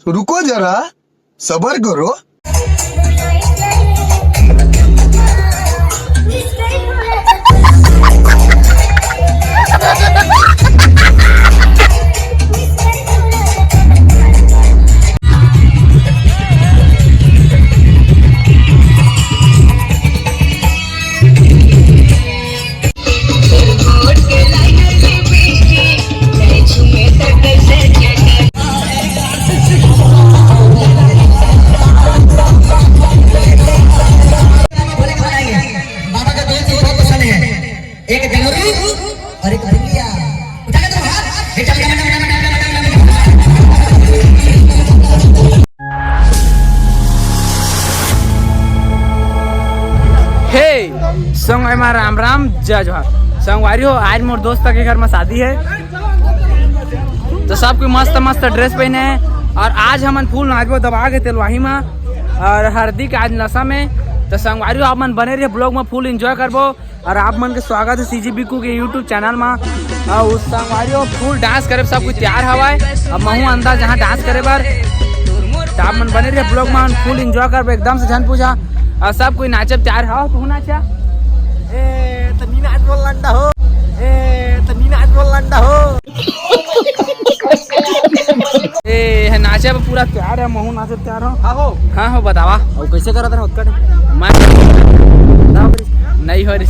रुको जरा, सबर करो। एक जनवरी और एक भैया उठा के तुम हाथ हे संग में राम राम जय जोहार संगवारी हो। आज मोर दोस्त के घर में शादी है तो सब कोई मस्त मस्त ड्रेस पहने हैं और आज हमन फूल नाचबो दबा के तेलवाही में और हरदी के आज नशा में। तो संगवारी हो आप मन बने रहिए ब्लॉग में फुल एंजॉय करबो और आप मन के स्वागत है सीजी बिकू के यूट्यूब चैनल में। और उस संगवारी हो फुल डांस करे सब कुछ तैयार हवाए। अब महू अंदर जहाँ डांस करे बार तो आप मन बने रहिए ब्लॉग में फुल एंजॉय करबो एकदम से झन पूछा और सब कोई नाचब तैयार हो। तू नाचा ए तनी नाच बोल लंडा हो ए तनी नाच बोल लंडा हो ए नाचे पूरा तैयार है। महू नाचे तैयार हो। हाँ हो बतावा और कैसे करा था उत्कट मैं नहीं हो रही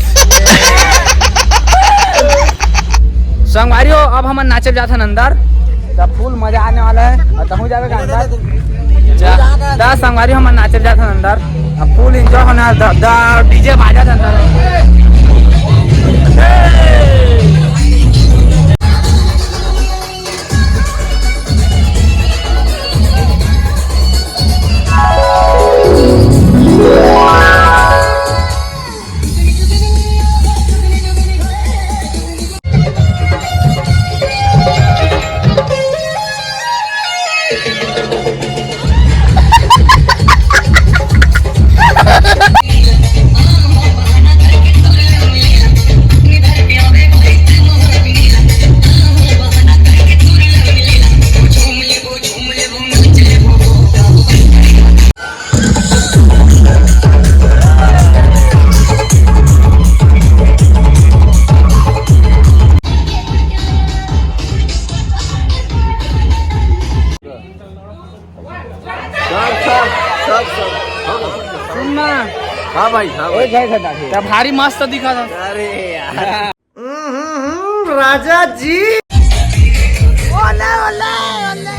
संगवारी हो। अब हम नाचे जाते हैं अंदर तब फुल मजा आने वाला है और तहु जाएगा अंदर संगवारी हम नाचे जाते हैं अंदर अब फुल एंजॉय होने डीजे बाजा था अंदर। हाँ भाई हाँ भाई भारी मस्त दिखा था। अरे यार राजा जी ओले ओले ओले।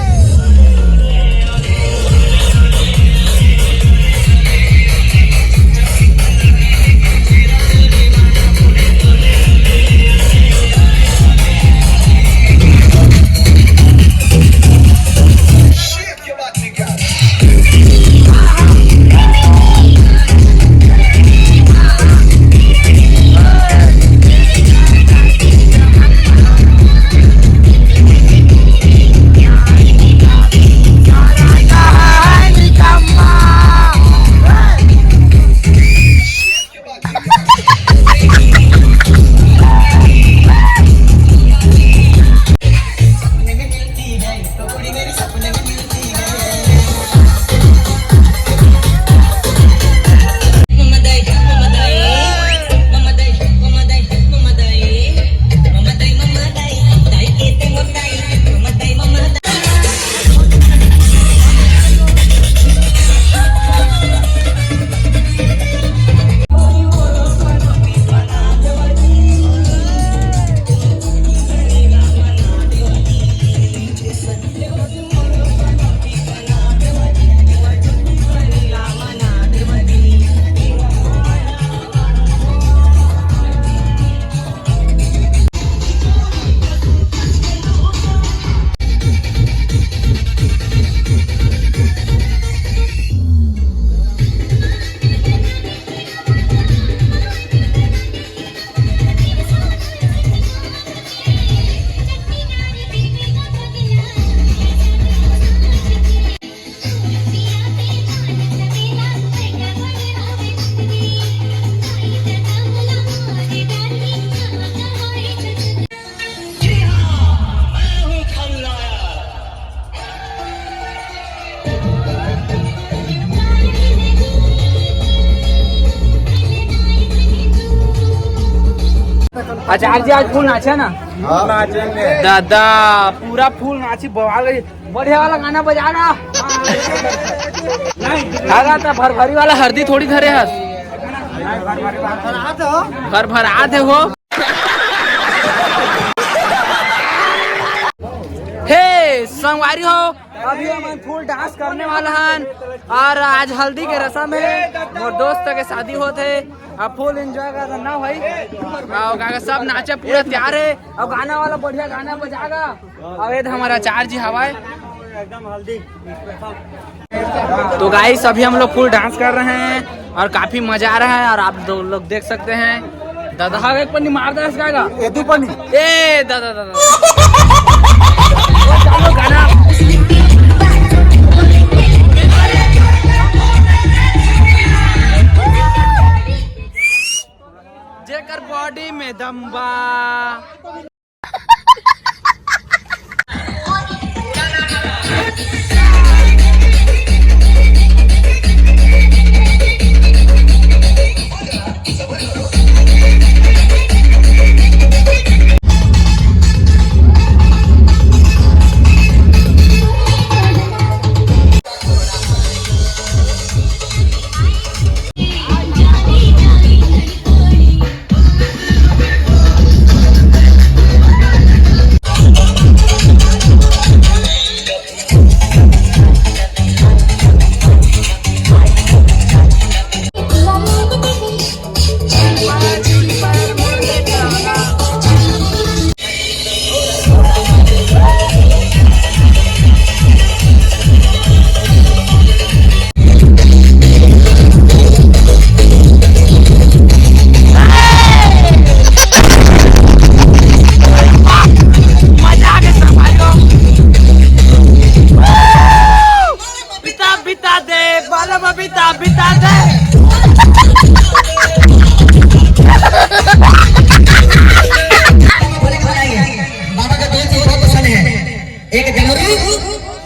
आचार्य जी आज फूल नाचे ना दादा पूरा फूल नाची बवाल गई बढ़िया वाला गाना बजाना खागा था भर भरी वाला हल्दी थोड़ी धरे हस भर भर आते हो हे संगवारी हो अभी हम फुल डांस करने वाला हन और आज हल्दी के रस्म है मोर दोस्त के शादी होते अब फुल एंजॉय करना भाई और सब नाचे पूरा तैयार है और गाना वाला बढ़िया गाना बजाएगा अवैध हमारा चार जी हवाए एकदम हल्दी तो गाइस अभी हम लोग फुल डांस कर रहे हैं और काफी मजा आ रहा है और आप लोग देख सकते हैं दादा एक पन्नी मार दे इसका ए दादा चलो गाना जेकर बॉडी में दम्बा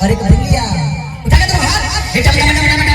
अरे भैया उठा के तो हाथ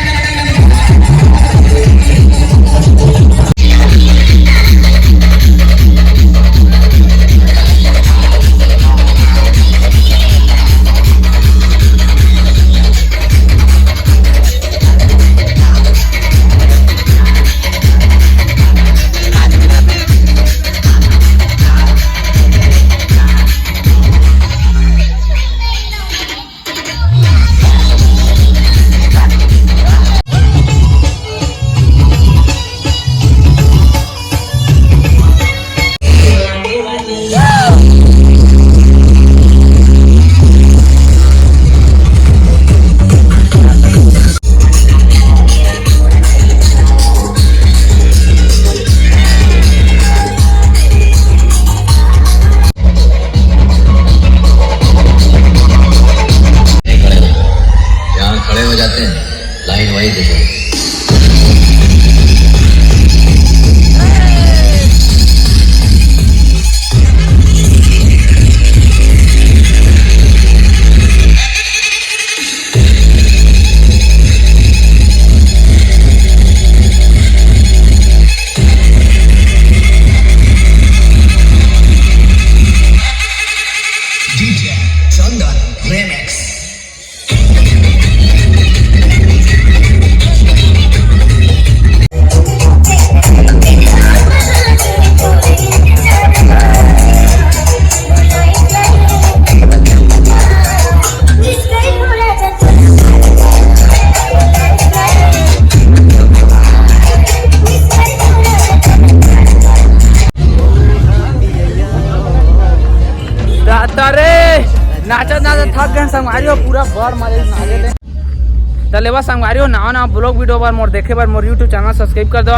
नाचत नाचत थक गए संगवारी हो पूरा भर मारे नाचे थे तलेवा संगवारी हो नवा नवा ब्लॉग वीडियो बार मोर देखे बार मोर यूट्यूब चैनल सब्सक्राइब कर दो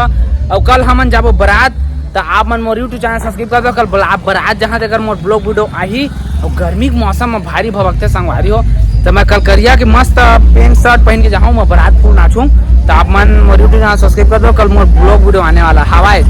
और कल हमन जाबो बारात तो आप मन मोर यूट्यूब चैनल सब्सक्राइब कर दो कल आप बारात जहाँ देकर मोर ब्लॉग वीडियो आई और गर्मी के मौसम में भारी भवकते संगवारी हो तो मैं कल करिया के मस्त पेंट शर्ट पहन के जाऊँ मैं बारात फुल नाचूँ तो आप मन मोर यूट्यूब चैनल सब्सक्राइब कर दो कल मोर ब्लॉग वीडियो आने वाला हवाए